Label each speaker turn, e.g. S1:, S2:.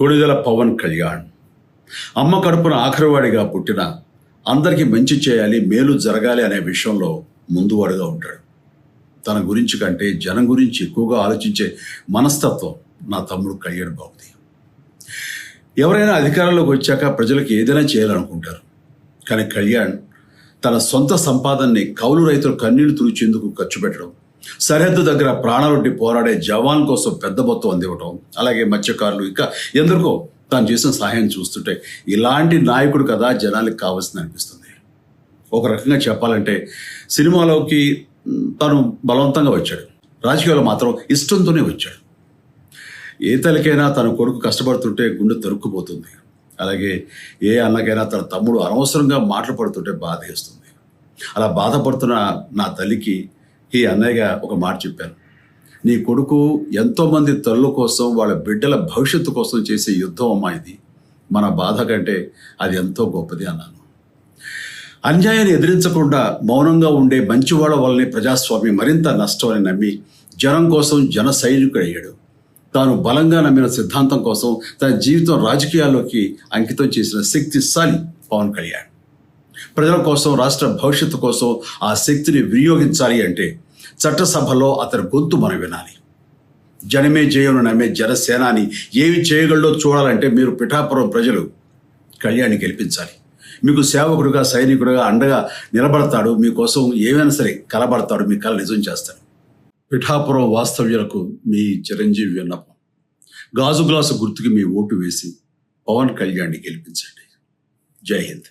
S1: కొణిదెల పవన్ కళ్యాణ్ అమ్మ కడుపున ఆఖరివాడిగా పుట్టిన అందరికీ మంచి చేయాలి, మేలు జరగాలి అనే విషయంలో ముందువాడుగా ఉంటాడు. తన గురించి కంటే జనం గురించి ఎక్కువగా ఆలోచించే మనస్తత్వం నా తమ్ముడు కళ్యాణ్ బాబుది. ఎవరైనా అధికారంలోకి వచ్చాక ప్రజలకు ఏదైనా చేయాలనుకుంటారు. కానీ కళ్యాణ్ తన సొంత సంపాదనని కౌలు రైతులు కన్నీళ్లు తుడిచేందుకు ఖర్చు పెట్టడం, సరిహద్దు దగ్గర ప్రాణాలొడ్డి పోరాడే జవాన్ కోసం పెద్ద మొత్తం అందివ్వటం, అలాగే మత్స్యకారులు ఇంకా ఎందరికో తాను చేసిన సహాయం చూస్తుంటే ఇలాంటి నాయకుడు కదా జనాలకు కావాల్సింది అనిపిస్తుంది. ఒక రకంగా చెప్పాలంటే సినిమాలోకి తను బలవంతంగా వచ్చాడు, రాజకీయాల్లో మాత్రం ఇష్టంతోనే వచ్చాడు. ఏ తల్లికైనా తన కొడుకు కష్టపడుతుంటే గుండె తరుక్కుపోతుంది. అలాగే ఏ అన్నకైనా తన తమ్ముడు అనవసరంగా మాటలు పడుతుంటే బాధ వేస్తుంది. అలా బాధపడుతున్న నా తల్లికి ఈ అన్నయ్యగా ఒక మాట చెప్పాను. నీ కొడుకు ఎంతోమంది తల్లుల కోసం, వాళ్ళ బిడ్డల భవిష్యత్తు కోసం చేసే యుద్ధం అమ్మా ఇది. మన బాధ కంటే అది ఎంతో గొప్పది అన్నాను. అన్యాయాన్ని ఎదిరించకుండా మౌనంగా ఉండే మంచివాళ్ళ వల్లనే ప్రజాస్వామ్యం మరింత నష్టం అని నమ్మి జనం కోసం జన సైనికుడయ్యాడు. తాను బలంగా నమ్మిన సిద్ధాంతం కోసం తన జీవితం రాజకీయాల్లోకి అంకితం చేసిన శక్తిశాలి పవన్ కళ్యాణ్. ప్రజల కోసం, రాష్ట్ర భవిష్యత్తు కోసం ఆ శక్తిని వినియోగించాలి అంటే చట్టసభలో అతని గొంతు మనం వినాలి. జనమే జయను నమ్మే జనసేనాని ఏమి చేయగలడో చూడాలంటే మీరు పిఠాపురం ప్రజలు కళ్యాణ్ని గెలిపించాలి. మీకు సేవకుడుగా, సైనికుడుగా అండగా నిలబడతాడు. మీకోసం ఏమైనా సరే కలబడతాడు, మీ కళ నిజం చేస్తాడు. పిఠాపురం వాస్తవ్యులకు మీ చిరంజీవి విన్నపం, గాజు గ్లాసు గుర్తుకి మీ ఓటు వేసి పవన్ కళ్యాణ్ని గెలిపించండి. జై హింద్.